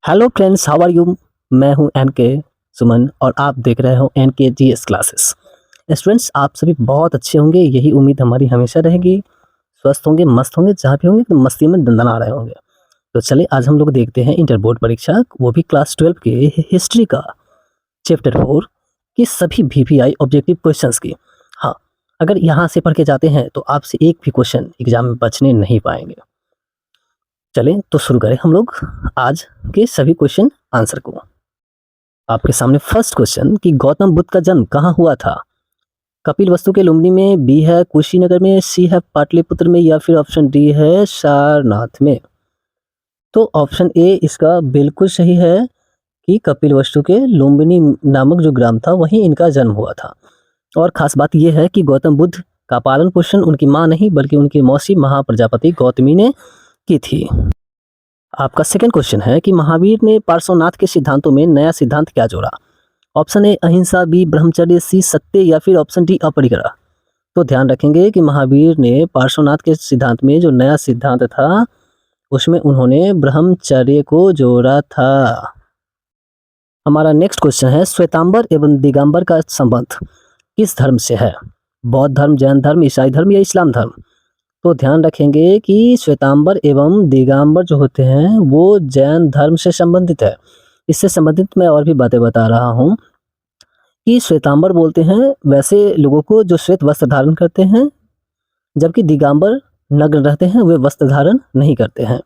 Hello friends, how are you. मैं हूं N K सुमन और आप देख रहे हो एनके जीएस क्लासेस। स्टूडेंट्स, आप सभी बहुत अच्छे होंगे, यही उम्मीद हमारी हमेशा रहेगी। स्वस्थ होंगे, मस्त होंगे, जहाँ भी होंगे तो मस्ती में दंदना रहे होंगे। तो चलिए आज हम लोग देखते हैं इंटर बोर्ड परीक्षा, वो भी क्लास 12 के हिस्ट्री का चैप्टर 4 की सभी वीवीआई ऑब्जेक्टिव क्वेश्चंस की। हाँ, अगर यहाँ से पढ़ के जाते हैं तो आपसे एक भी क्वेश्चन एग्जाम में बचने नहीं पाएंगे। चलें तो शुरू करें हम लोग आज के सभी क्वेश्चन आंसर को। आपके सामने फर्स्ट क्वेश्चन कि गौतम बुद्ध का जन्म कहाँ हुआ था। कपिलवस्तु के लुम्बिनी में, बी है कुशीनगर में, सी है पाटलिपुत्र में, या फिर ऑप्शन डी है सारनाथ में। तो ऑप्शन ए इसका बिल्कुल सही है कि कपिलवस्तु के लुम्बिनी नामक जो ग्राम था वहीं इनका जन्म हुआ था। और खास बात यह है कि गौतम बुद्ध का पालन पोषण उनकी माँ नहीं बल्कि उनकी मौसी महाप्रजापति गौतमी ने की थी। आपका सेकंड क्वेश्चन है कि महावीर ने पार्श्वनाथ के सिद्धांतों में नया सिद्धांत क्या जोड़ा। ऑप्शन ए अहिंसा, बी ब्रह्मचर्य, सी सत्य, या फिर ऑप्शन डी अपरिग्रह। तो ध्यान रखेंगे कि महावीर ने पार्श्वनाथ के सिद्धांत में जो नया सिद्धांत था उसमें उन्होंने ब्रह्मचर्य को जोड़ा था। हमारा नेक्स्ट क्वेश्चन है श्वेतांबर एवं दिगंबर का संबंध किस धर्म से है। बौद्ध धर्म, जैन धर्म, ईसाई धर्म या इस्लाम धर्म। तो ध्यान रखेंगे कि श्वेतांबर एवं दिगंबर जो होते हैं वो जैन धर्म से संबंधित है। इससे संबंधित मैं और भी बातें बता रहा हूँ कि श्वेतांबर बोलते हैं वैसे लोगों को जो श्वेत वस्त्र धारण करते हैं, जबकि दिगंबर नग्न रहते हैं, वे वस्त्र धारण नहीं करते हैं।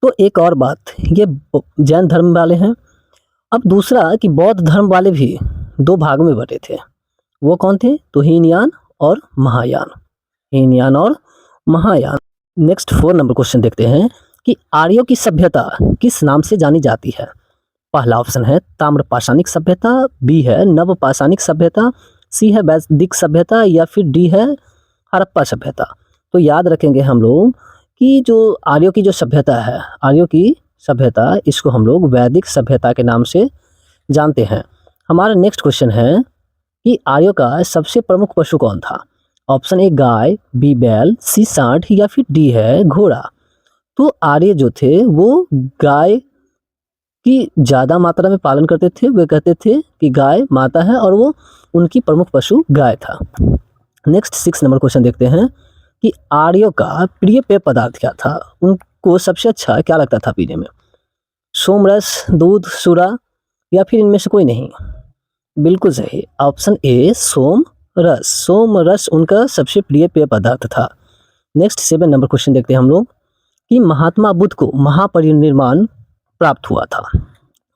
तो एक और बात, ये जैन धर्म वाले हैं। अब दूसरा कि बौद्ध धर्म वाले भी दो भाग में बटे थे। वो कौन थे? तो हीनयान और महायान। हीनयान और महायान। नेक्स्ट 4 नंबर क्वेश्चन देखते हैं कि आर्यों की सभ्यता किस नाम से जानी जाती है। पहला ऑप्शन है ताम्रपाषाणिक सभ्यता, बी है नवपाषाणिक सभ्यता, सी है वैदिक सभ्यता, या फिर डी है हड़प्पा सभ्यता। तो याद रखेंगे हम लोग कि जो आर्यों की जो सभ्यता है, आर्यों की सभ्यता, इसको हम लोग वैदिक सभ्यता के नाम से जानते हैं। हमारा नेक्स्ट क्वेश्चन है कि आर्यों का सबसे प्रमुख पशु कौन था। ऑप्शन ए गाय, बी बैल, सी सांड, या फिर डी है घोड़ा। तो आर्य जो थे वो गाय की ज़्यादा मात्रा में पालन करते थे। वे कहते थे कि गाय माता है और वो उनकी प्रमुख पशु गाय था। नेक्स्ट 6 नंबर क्वेश्चन देखते हैं कि आर्यों का प्रिय पेय पदार्थ क्या था। उनको सबसे अच्छा क्या लगता था पीने में। सोमरस, दूध, सूरा, या फिर इनमें से कोई नहीं। बिल्कुल सही, ऑप्शन ए सोम रस। सोम रस उनका सबसे प्रिय पेय पदार्थ था। नेक्स्ट 7 नंबर क्वेश्चन देखते हैं हम लोग कि महात्मा बुद्ध को महापरिनिर्वाण प्राप्त हुआ था।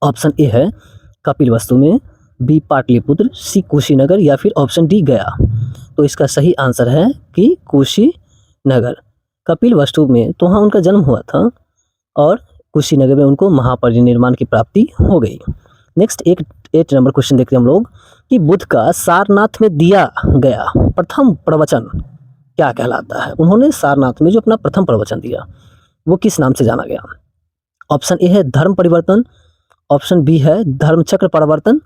ऑप्शन ए है कपिलवस्तु में, बी पाटलिपुत्र, सी कुशीनगर, या फिर ऑप्शन डी गया। तो इसका सही आंसर है कि कुशीनगर। कपिलवस्तु में तो वहाँ उनका जन्म हुआ था और कुशीनगर में उनको महापरिनिर्वाण की प्राप्ति हो गई। नेक्स्ट 8 नंबर क्वेश्चन देखते हैं हम लोग कि बुद्ध का सारनाथ में दिया गया प्रथम प्रवचन क्या कहलाता है। उन्होंने सारनाथ में जो अपना प्रथम प्रवचन दिया वो किस नाम से जाना गया। ऑप्शन ए है धर्म परिवर्तन, ऑप्शन बी है धर्म चक्र परिवर्तन,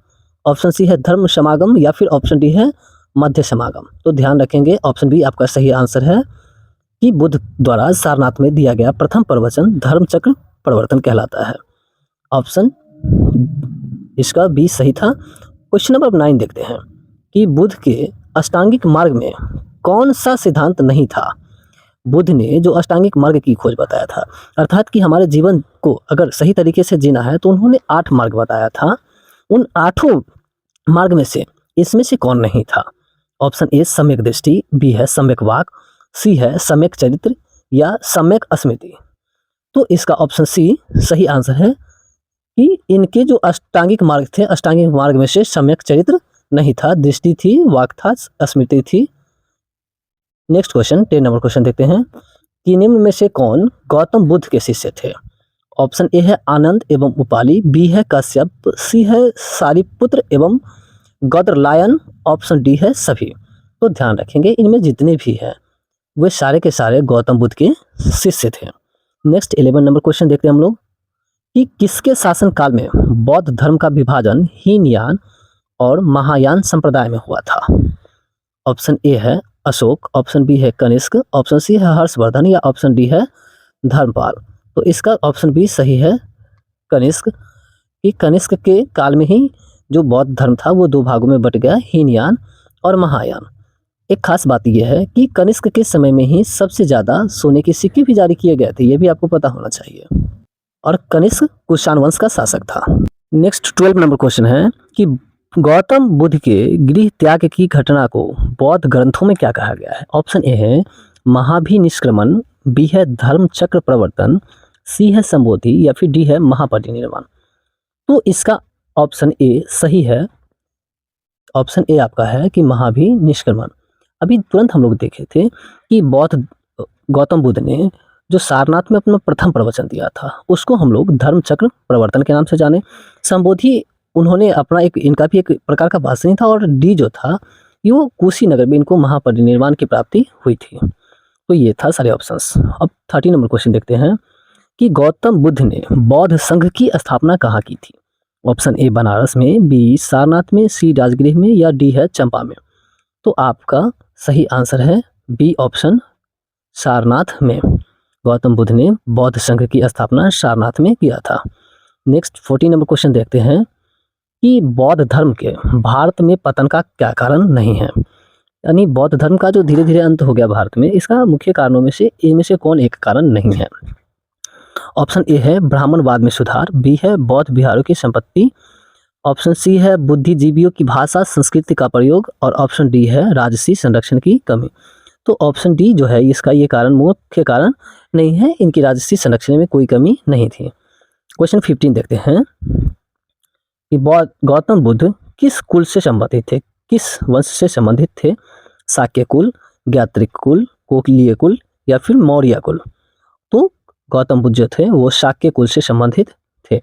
ऑप्शन सी है धर्म समागम, या फिर ऑप्शन डी है मध्य समागम। तो ध्यान रखेंगे ऑप्शन बी आपका सही आंसर है कि बुद्ध द्वारा सारनाथ में दिया गया प्रथम प्रवचन धर्म चक्र परिवर्तन कहलाता है। ऑप्शन इसका बी सही था। क्वेश्चन नंबर 9 देखते हैं कि बुद्ध के अष्टांगिक मार्ग में कौन सा सिद्धांत नहीं था। बुद्ध ने जो अष्टांगिक मार्ग की खोज बताया था, अर्थात कि हमारे जीवन को अगर सही तरीके से जीना है तो उन्होंने 8 मार्ग बताया था। उन 8 मार्ग में से इसमें से कौन नहीं था। ऑप्शन ए सम्यक दृष्टि, बी है सम्यक वाक, सी है सम्यक चरित्र, या सम्यक स्मृति। तो इसका ऑप्शन सी सही आंसर है कि इनके जो अष्टांगिक मार्ग थे, अष्टांगिक मार्ग में से सम्यक चरित्र नहीं था, दृष्टि थी, वाक था, स्मृति थी। नेक्स्ट क्वेश्चन 10 नंबर क्वेश्चन देखते हैं कि निम्न में से कौन गौतम बुद्ध के शिष्य थे। ऑप्शन ए है आनंद एवं उपाली, बी है कश्यप, सी है सारिपुत्र एवं गौदरलायन, ऑप्शन डी है सभी। तो ध्यान रखेंगे इनमें जितने भी हैं वे सारे के सारे गौतम बुद्ध के शिष्य थे। नेक्स्ट 11 नंबर क्वेश्चन देखते हैं हम लोग कि किसके शासन काल में बौद्ध धर्म का विभाजन हीनयान और महायान संप्रदाय में हुआ था। ऑप्शन ए है अशोक, ऑप्शन बी है कनिष्क, ऑप्शन सी है हर्षवर्धन, या ऑप्शन डी है धर्मपाल। तो इसका ऑप्शन बी सही है कनिष्क। कि कनिष्क के काल में ही जो बौद्ध धर्म था वो दो भागों में बट गया, हीनयान और महायान। एक खास बात यह है कि कनिष्क के समय में ही सबसे ज़्यादा सोने के सिक्के भी जारी किए गए थे, ये भी आपको पता होना चाहिए। और कनिष्क कुषाण वंश का शासक था। नेक्स्ट 12 नंबर क्वेश्चन है कि गौतम बुद्ध के गृह त्याग की घटना को बौद्ध ग्रंथों में क्या कहा गया है। ऑप्शन ए है महाभिनिष्क्रमण, बी है धर्म चक्र प्रवर्तन, सी है संबोधि या फिर डी है महापरिनिर्वाण। तो इसका ऑप्शन ए सही है। ऑप्शन ए आपका है कि महाभिनिष्क्रमण। अभी तुरंत हम लोग देखे थे कि बौद्ध गौतम बुद्ध ने जो सारनाथ में अपना प्रथम प्रवचन दिया था उसको हम लोग धर्म चक्र प्रवर्तन के नाम से जाने। संबोधि उन्होंने अपना एक, इनका भी एक प्रकार का भाषण था। और डी जो था ये वो कुशीनगर में इनको महापरिनिर्वाण की प्राप्ति हुई थी। तो ये था सारे ऑप्शंस। अब 30 नंबर क्वेश्चन देखते हैं कि गौतम बुद्ध ने बौद्ध संघ की स्थापना कहाँ की थी। ऑप्शन ए बनारस में, बी सारनाथ में, सी राजगृह में या डी है चंपा में। तो आपका सही आंसर है बी ऑप्शन, सारनाथ में। गौतम बुद्ध ने बौद्ध संघ की स्थापना सारनाथ में किया था। नेक्स्ट 14 नंबर क्वेश्चन देखते हैं कि बौद्ध धर्म के भारत में पतन का क्या कारण नहीं है। यानी बौद्ध धर्म का जो धीरे धीरे अंत हो गया भारत में, इसका मुख्य कारणों में से इनमें से कौन एक कारण नहीं है। ऑप्शन ए है ब्राह्मणवाद में सुधार, बी है बौद्ध विहारों की संपत्ति, ऑप्शन सी है बुद्धिजीवियों की भाषा संस्कृति का प्रयोग और ऑप्शन डी है राजसी संरक्षण की कमी। तो ऑप्शन डी जो है इसका ये कारण मुख्य कारण नहीं है, इनकी राजसी संरक्षण में कोई कमी नहीं थी। क्वेश्चन 15 देखते हैं कि गौतम बुद्ध किस कुल से संबंधित थे, किस वंश से संबंधित थे। शाक्य कुल, ज्ञात्रिक कुल, कोकलीय कुल या फिर मौर्य कुल। तो गौतम बुद्ध जो थे वो शाक्य कुल से संबंधित थे।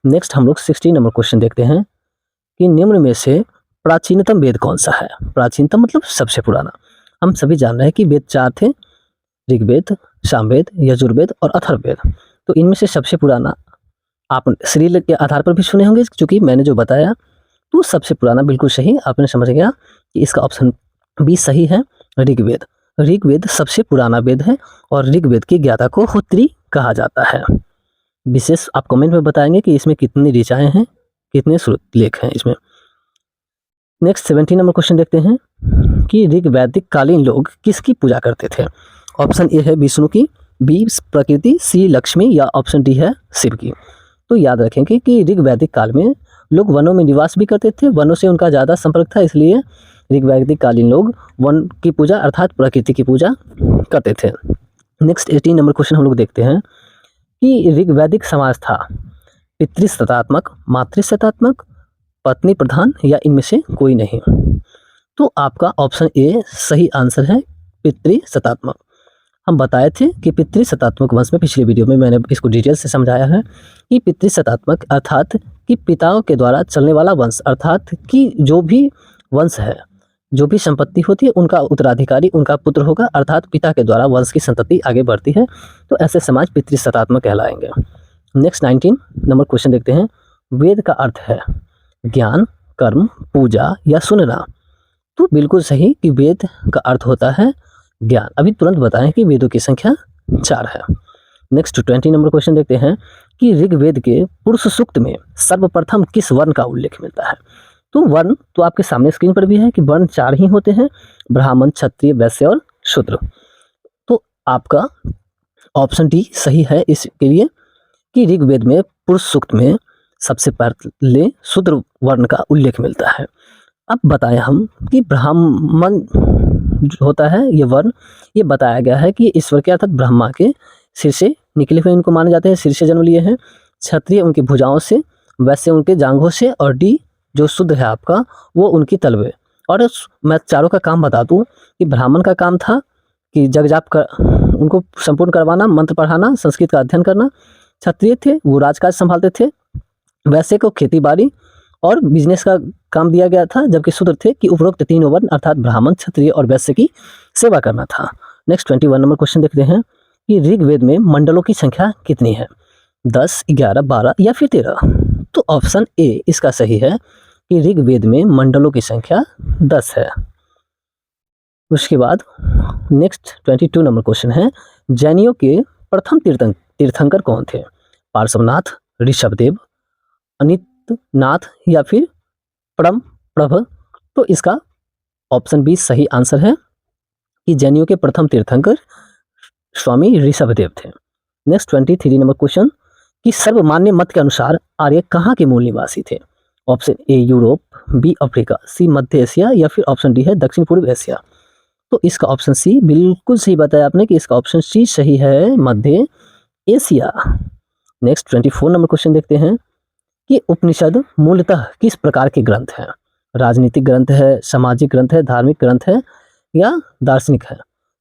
नेक्स्ट हम लोग 16 नंबर क्वेश्चन देखते हैं कि निम्न में से प्राचीनतम वेद कौन सा है। प्राचीनतम मतलब सबसे पुराना। हम सभी जान रहे हैं कि वेद 4 थे, ऋग्वेद, सामवेद, यजुर्वेद और अथर्ववेद। तो इनमें से सबसे पुराना आप श्रील के आधार पर भी सुने होंगे, क्योंकि मैंने जो बताया तो सबसे पुराना बिल्कुल सही। आपने समझ गया कि इसका ऑप्शन बी सही है, ऋग्वेद। ऋग्वेद सबसे पुराना वेद है और ऋग्वेद की ज्ञाता को होत्री कहा जाता है। विशेष आप कमेंट में बताएंगे कि इसमें कितनी ऋचाएं हैं, कितने श्रुतलेख हैं इसमें। नेक्स्ट 17 नंबर क्वेश्चन देखते हैं कि ऋग्वैदिक कालीन लोग किसकी पूजा करते थे। ऑप्शन ए है विष्णु की, बी प्रकृति, सी लक्ष्मी या ऑप्शन डी है शिव की। तो याद रखेंगे कि ऋग्वैदिक काल में लोग वनों में निवास भी करते थे, वनों से उनका ज़्यादा संपर्क था, इसलिए ऋग्वैदिक कालीन लोग वन की पूजा अर्थात प्रकृति की पूजा करते थे। नेक्स्ट 18 नंबर क्वेश्चन हम लोग देखते हैं कि ऋग्वैदिक समाज था पितृसत्तात्मक, मातृसत्तात्मक, पत्नी प्रधान या इनमें से कोई नहीं। तो आपका ऑप्शन ए सही आंसर है, पितृसत्तात्मक। हम बताए थे कि पितृसत्तात्मक वंश में पिछले वीडियो में मैंने इसको डिटेल से समझाया है कि पितृसत्तात्मक अर्थात कि पिताओं के द्वारा चलने वाला वंश, अर्थात कि जो भी वंश है, जो भी संपत्ति होती है उनका उत्तराधिकारी उनका पुत्र होगा, अर्थात पिता के द्वारा वंश की संतति आगे बढ़ती है। तो ऐसे समाज पितृसत्तात्मक कहलाएंगे। नेक्स्ट 19 नंबर क्वेश्चन देखते हैं। वेद का अर्थ है ज्ञान, कर्म, पूजा या सुनना। तो बिल्कुल सही कि वेद का अर्थ होता है ज्ञान। अभी तुरंत बताएं कि वेदों की संख्या 4 है। नेक्स्ट 20 नंबर क्वेश्चन देखते हैं कि ऋग्वेद के पुरुष सूक्त में सर्वप्रथम किस वर्ण का उल्लेख मिलता है। तो वर्ण तो आपके सामने स्क्रीन पर भी है कि वर्ण 4 ही होते हैं, ब्राह्मण, क्षत्रिय, वैश्य और शूद्र। तो आपका ऑप्शन डी सही है इसके लिए कि ऋग्वेद में पुरुष सूक्त में सबसे पहले शूद्र वर्ण का उल्लेख मिलता है। अब बताएं हम कि ब्राह्मण जो होता है ये वर्ण, ये बताया गया है कि ईश्वर के अर्थात ब्रह्मा के सिर से निकले हुए इनको माने जाते हैं, सिर से जन्म लिए हैं। क्षत्रिय उनकी भुजाओं से, वैश्य उनके जांघों से और डी जो शूद्र है आपका वो उनकी तलवे। और मैं चारों का काम बता दूं कि ब्राह्मण का काम था कि जग जाप कर उनको संपूर्ण करवाना, मंत्र पढ़ाना, संस्कृत का अध्ययन करना। क्षत्रिय थे वो राजकाज संभालते थे, वैश्य को खेती बाड़ी और बिजनेस का काम दिया गया था, जबकि शूद्र थे कि उपरोक्त तीनों वर्ण अर्थात ब्राह्मण, क्षत्रिय और वैश्य की सेवा करना था। नेक्स्ट 21 नंबर क्वेश्चन देखते हैं कि ऋग्वेद में मंडलों की संख्या कितनी है, 10, 11, 12 या फिर 13। तो ऑप्शन ए इसका सही है कि ऋग्वेद में मंडलों की संख्या 10 है। उसके बाद नेक्स्ट 22 नंबर क्वेश्चन है जैनियों के प्रथम तीर्थंकर कौन थे। पार्श्वनाथ, ऋषभदेव, अनित नाथ या फिर परम प्रभ। तो इसका ऑप्शन बी सही आंसर है कि जैनियों के प्रथम तीर्थंकर स्वामी ऋषभदेव थे। नेक्स्ट 23 नंबर क्वेश्चन कि सर्वमान्य मत के अनुसार आर्य कहाँ के मूल निवासी थे? Option A Europe, B Africa, C मध्य एशिया या फिर ऑप्शन डी है दक्षिण पूर्व एशिया। तो इसका ऑप्शन सी बिल्कुल सही बताया आपने कि इसका ऑप्शन सी सही है, मध्य एशिया। नेक्स्ट 24 नंबर क्वेश्चन देखते हैं कि उपनिषद मूलतः किस प्रकार के ग्रंथ हैं? राजनीतिक ग्रंथ है, सामाजिक ग्रंथ है, धार्मिक ग्रंथ है या दार्शनिक है?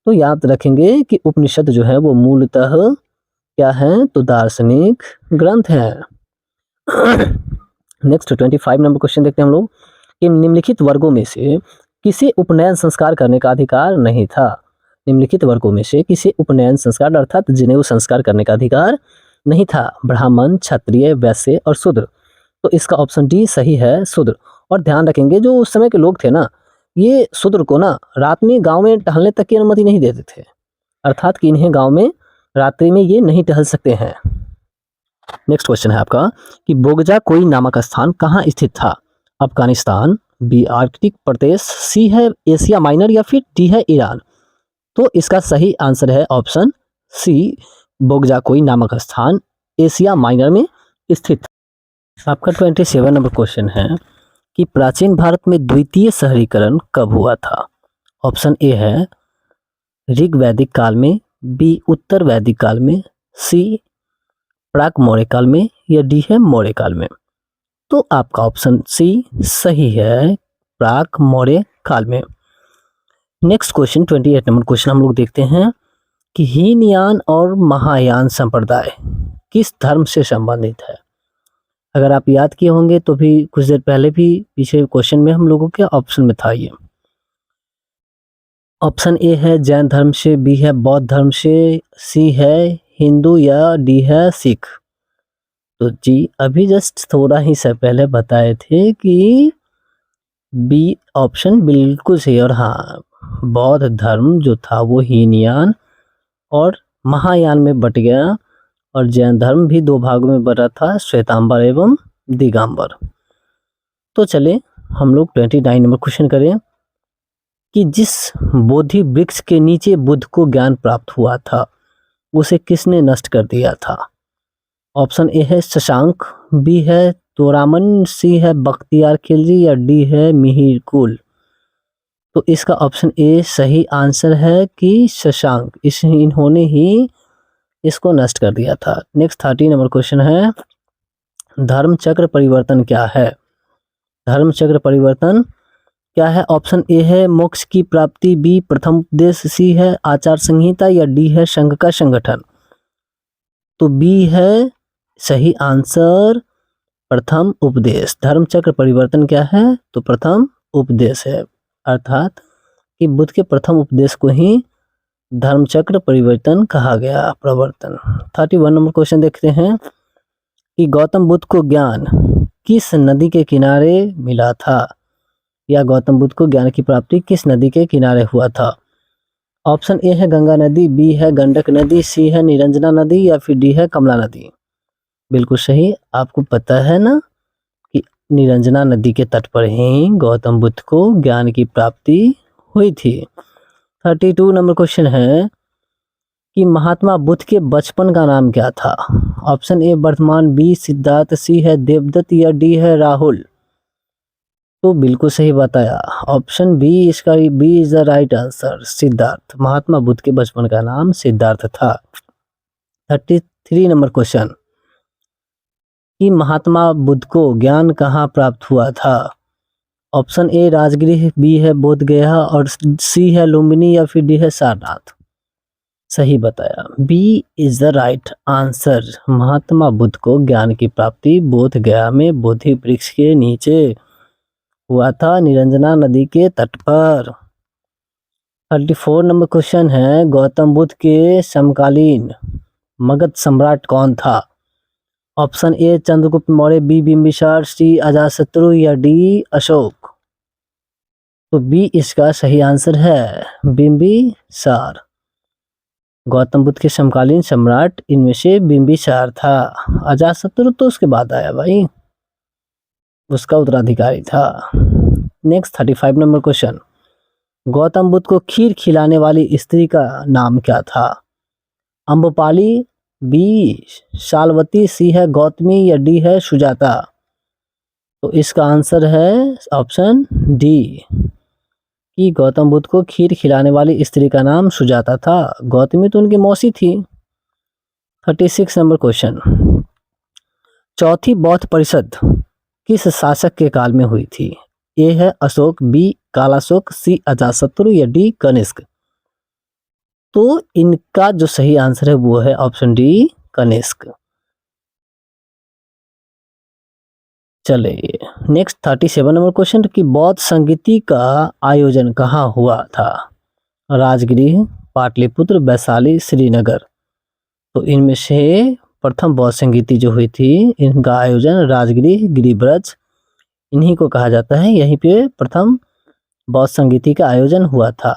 तो याद रखेंगे कि उपनिषद जो है वो मूलतः क्या है? तो दार्शनिक ग्रंथ है। नेक्स्ट 25 नंबर क्वेश्चन देखते हैं हम लोग कि निम्नलिखित वर्गों में से किसे उपनयन संस्कार करने का अधिकार नहीं था? निम्नलिखित वर्गों में से किसे उपनयन संस्कार अर्थात जनेऊ संस्कार करने का अधिकार नहीं था? ब्राह्मण, क्षत्रिय, वैश्य और शूद्र। तो इसका ऑप्शन डी सही है, शूद्र। और ध्यान रखेंगे जो उस समय के लोग थे ना, ये शूद्र को ना रात में गांव में टहलने तक की अनुमति नहीं देते थे, अर्थात कि इन्हें गांव में रात्रि में ये नहीं टहल सकते हैं। नेक्स्ट क्वेश्चन है आपका कि बोगजा कोई नामक स्थान कहाँ स्थित था? अफगानिस्तान, बी आर्कटिक प्रदेश, सी है एशिया माइनर या फिर डी है ईरान। तो इसका सही आंसर है ऑप्शन सी, बोगजा कोई नामक स्थान एशिया माइनर में स्थित। आपका 27 नंबर क्वेश्चन है कि प्राचीन भारत में द्वितीय शहरीकरण कब हुआ था? ऑप्शन ए है ऋग वैदिक काल में, बी उत्तर वैदिक काल में, सी प्राक मौर्य काल में या डी है मौर्य काल में। तो आपका ऑप्शन सी सही है, प्राक मौर्य काल में। नेक्स्ट क्वेश्चन 28 नंबर क्वेश्चन हम लोग देखते हैं कि हीनयान और महायान संप्रदाय किस धर्म से संबंधित है? अगर आप याद किए होंगे तो भी कुछ देर पहले भी पीछे क्वेश्चन में हम लोगों के ऑप्शन में था ये। ऑप्शन ए है जैन धर्म से, बी है बौद्ध धर्म से, सी है हिंदू या डी है सिख। तो जी अभी जस्ट थोड़ा ही से पहले बताए थे कि बी ऑप्शन बिल्कुल सही। और हाँ, बौद्ध धर्म जो था वो हीनयान और महायान में बट गया और जैन धर्म भी दो भागों में बटा था, श्वेतांबर एवं दिगंबर। तो चले हम लोग 29 नंबर क्वेश्चन करें कि जिस बोधि वृक्ष के नीचे बुद्ध को ज्ञान प्राप्त हुआ था उसे किसने नष्ट कर दिया था? ऑप्शन ए है शशांक, बी है तोरामन, सी है बख्तियार खिलजी या डी है मिहिर कुल। तो इसका ऑप्शन ए सही आंसर है कि शशांक, इन्होंने ही इसको नष्ट कर दिया था। नेक्स्ट 30 नंबर क्वेश्चन है धर्म चक्र परिवर्तन क्या है? धर्म चक्र परिवर्तन क्या है? ऑप्शन ए है मोक्ष की प्राप्ति, बी प्रथम उपदेश, सी है आचार संहिता या डी है संघ का संगठन। तो बी है सही आंसर, प्रथम उपदेश। धर्म चक्र परिवर्तन क्या है? तो प्रथम उपदेश है, अर्थात कि बुद्ध के प्रथम उपदेश को ही धर्म चक्र परिवर्तन कहा गया, प्रवर्तन। 31 नंबर क्वेश्चन देखते हैं कि गौतम बुद्ध को ज्ञान किस नदी के किनारे मिला था? या गौतम बुद्ध को ज्ञान की प्राप्ति किस नदी के किनारे हुआ था? ऑप्शन ए है गंगा नदी, बी है गंडक नदी, सी है निरंजना नदी या फिर डी है कमला नदी। बिल्कुल सही, आपको पता है ना कि निरंजना नदी के तट पर ही गौतम बुद्ध को ज्ञान की प्राप्ति हुई थी। 32 नंबर क्वेश्चन है कि महात्मा बुद्ध के बचपन का नाम क्या था? Option A Vardhaman, B Siddhartha, C है देवदत्त या डी है राहुल। तो बिल्कुल सही बताया, ऑप्शन बी इसका B is the right answer, Siddhartha. Mahatma Buddha के बचपन का नाम सिद्धार्थ था। 33 नंबर क्वेश्चन कि महात्मा बुद्ध को ज्ञान कहाँ प्राप्त हुआ था? ऑप्शन ए राजगृह, बी है बोध गया और सी है लुम्बिनी या फिर डी है सारनाथ। सही बताया, B is the right answer. Mahatma Buddha को ज्ञान की प्राप्ति बोध गया में बोधि वृक्ष के नीचे हुआ था, निरंजना नदी के तट पर। 34 नंबर क्वेश्चन है गौतम बुद्ध के समकालीन मगध सम्राट कौन था? Option A Chandragupta Maurya, B Bimbisara, C Ajatashatru या डी अशोक। तो बी इसका सही आंसर है, बिंबिसार। गौतम बुद्ध के समकालीन सम्राट इनमें से बिंबिसार था, अजातशत्रु तो उसके बाद आया भाई। उसका उत्तराधिकारी था। Next 35 number question, Gautam Buddha को खीर खिलाने वाली स्त्री का नाम क्या था? अम्बपाली, बी शालवती, सी है गौतमी या डी है सुजाता? तो इसका आंसर है ऑप्शन डी कि गौतम बुद्ध को खीर खिलाने वाली स्त्री का नाम सुजाता था। गौतमी तो उनकी मौसी थी। 36 नंबर क्वेश्चन, चौथी बौद्ध परिषद किस शासक के काल में हुई थी? ए है अशोक, बी कालाशोक, सी अजातशत्रु या डी कनिष्क? तो इनका जो सही आंसर है वो है ऑप्शन डी कनिष्क। चलिए नेक्स्ट 37 नंबर क्वेश्चन कि बौद्ध संगीति का आयोजन कहाँ हुआ था? राजगृह, पाटलिपुत्र, वैशाली, श्रीनगर? तो इनमें से प्रथम बौद्ध संगीति जो हुई थी इनका आयोजन राजगृह, गिरिब्रज इन्हीं को कहा जाता है, यहीं पे प्रथम बौद्ध संगीति का आयोजन हुआ था।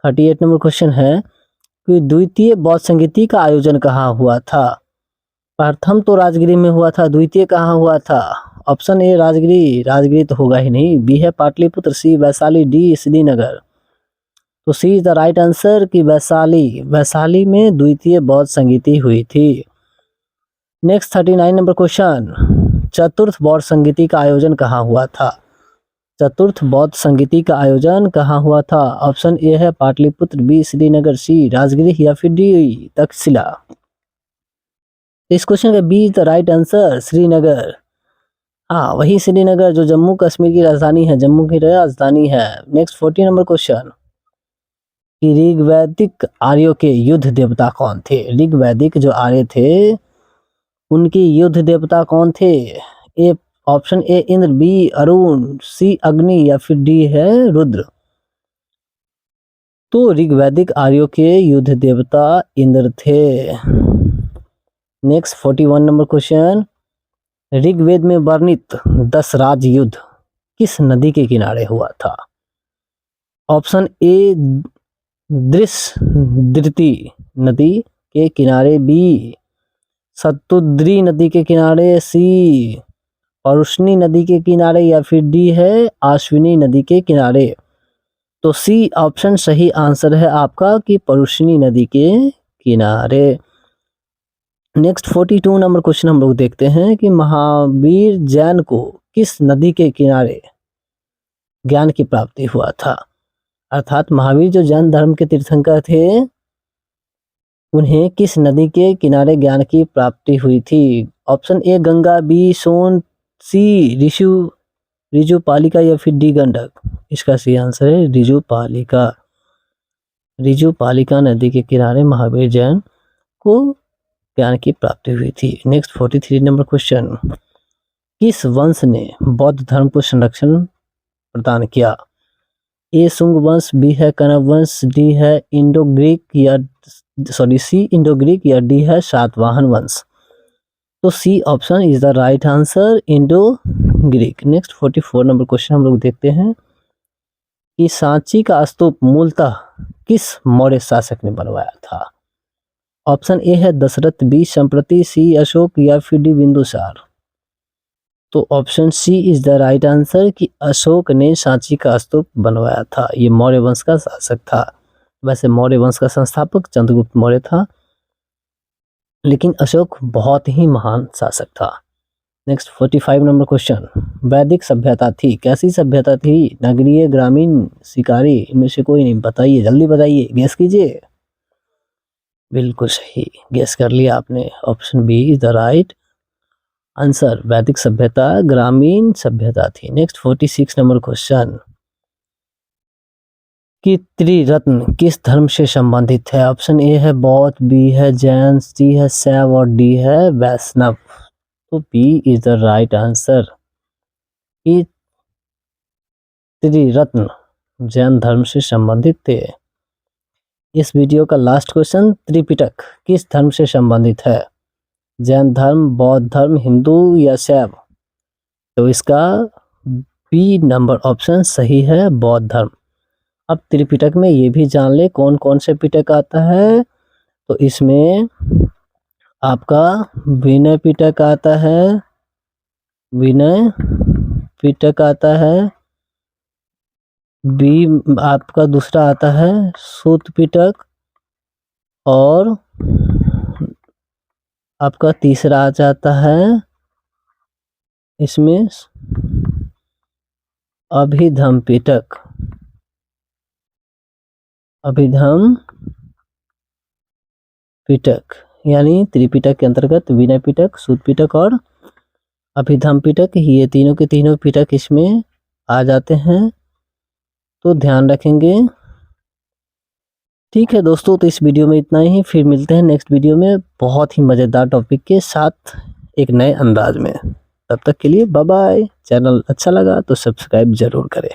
38 नंबर क्वेश्चन है कि द्वितीय बौद्ध संगीति का आयोजन कहाँ हुआ था? प्रथम तो राजगृह में हुआ था, द्वितीय कहाँ हुआ था? ऑप्शन ए राजगृह, राजगृह तो होगा ही नहीं, बी है पाटलिपुत्र, सी वैशाली, डी श्रीनगर? तो सी इज द राइट आंसर कि वैशाली, वैशाली में द्वितीय बौद्ध संगीति हुई थी। नेक्स्ट 39 नंबर क्वेश्चन, चतुर्थ बौद्ध संगीति का आयोजन कहाँ हुआ था? चतुर्थ बौद्ध संगीति का आयोजन कहाँ हुआ था? ऑप्शन ए है पाटलिपुत्र, बी श्रीनगर, सी राजगृह या फिर डी तक्षशिला? इस क्वेश्चन का B is the right answer, Srinagar. हाँ वही श्रीनगर जो जम्मू कश्मीर की राजधानी है, जम्मू की राजधानी है। नेक्स्ट 40 नंबर क्वेश्चन कि ऋग्वैदिक आर्यों के युद्ध देवता कौन थे? ऋग्वैदिक जो आर्य थे उनके युद्ध देवता कौन थे? A option A Indra, B Arun, C Agni या फिर डी है रुद्र? तो ऋग्वैदिक आर्यों के युद्ध देवता इंद्र थे। नेक्स्ट 41 नंबर क्वेश्चन, ऋग्वेद में वर्णित 10 राज युद्ध किस नदी के किनारे हुआ था? ऑप्शन ए दृष्टि नदी के किनारे, बी सतुद्री नदी के किनारे, सी परुष्णी नदी के किनारे या फिर डी है अश्विनी नदी के किनारे? तो सी ऑप्शन सही आंसर है आपका कि परुष्णी नदी के किनारे। नेक्स्ट 42 नंबर क्वेश्चन हम लोग देखते हैं कि महावीर जैन को किस नदी के किनारे ज्ञान की प्राप्ति हुआ था? अर्थात महावीर जो जैन धर्म के तीर्थंकर थे उन्हें किस नदी के किनारे ज्ञान की प्राप्ति हुई थी? ऑप्शन ए गंगा, बी सोन, सी ऋजुपालिका या फिर डी गंडक? इसका सही आंसर है ऋजुपालिका। ऋजुपालिका नदी के किनारे महावीर जैन को ज्ञान की प्राप्ति हुई थी। नेक्स्ट 43 नंबर क्वेश्चन, किस वंश ने बौद्ध धर्म को संरक्षण प्रदान किया? ए शुंग वंश, बी है कण्व वंश, डी है सी इंडो ग्रीक या डी है सातवाहन वंश? तो C option is the right answer, Indo Greek. Next 44 number question हम लोग देखते हैं कि सांची का स्तूप मूलतः किस मौर्य शासक ने बनवाया था? ऑप्शन ए है दशरथ, बी संप्रति, सी अशोक या फिर डी बिंदुसार? तो option C is the right answer कि अशोक ने सांची का स्तूप बनवाया था। ये मौर्य वंश का शासक था। वैसे मौर्य वंश का संस्थापक चंद्रगुप्त मौर्य था, लेकिन अशोक बहुत ही महान शासक था। नेक्स्ट 45 नंबर क्वेश्चन, वैदिक सभ्यता थी, कैसी सभ्यता थी? नगरीय, ग्रामीण, शिकारी? इनमें से कोई नहीं, बताइए जल्दी बताइए, गेस कीजिए। बिल्कुल सही गेस कर लिया आपने, option B is the right answer. वैदिक सभ्यता ग्रामीण सभ्यता थी। नेक्स्ट 46 नंबर क्वेश्चन कि त्रिरत्न किस धर्म से संबंधित है? ऑप्शन ए है बौद्ध, बी है जैन, सी है शैव और डी है वैष्णव? तो B is the right answer कि त्रिरत्न जैन धर्म से संबंधित थे। इस वीडियो का लास्ट क्वेश्चन, त्रिपिटक किस धर्म से संबंधित है? जैन धर्म, बौद्ध धर्म, हिंदू या शैव? तो इसका बी नंबर ऑप्शन सही है, बौद्ध धर्म। अब त्रिपिटक में ये भी जान ले कौन कौन से पिटक आता है। तो इसमें आपका विनय पिटक आता है, विनय पिटक आता है, बी आपका दूसरा आता है सूत पिटक, और आपका तीसरा आ जाता है इसमें अभिधम पिटक। अभिधम पिटक यानी त्रिपिटक के अंतर्गत विनय पिटक, सूत पिटक और अभिधम पिटक, ये तीनों के तीनों पिटक इसमें आ जाते हैं, तो ध्यान रखेंगे। ठीक है दोस्तों, तो इस वीडियो में इतना ही, फिर मिलते हैं नेक्स्ट वीडियो में बहुत ही मज़ेदार टॉपिक के साथ एक नए अंदाज में। तब तक के लिए बाय बाय। चैनल अच्छा लगा तो सब्सक्राइब ज़रूर करें।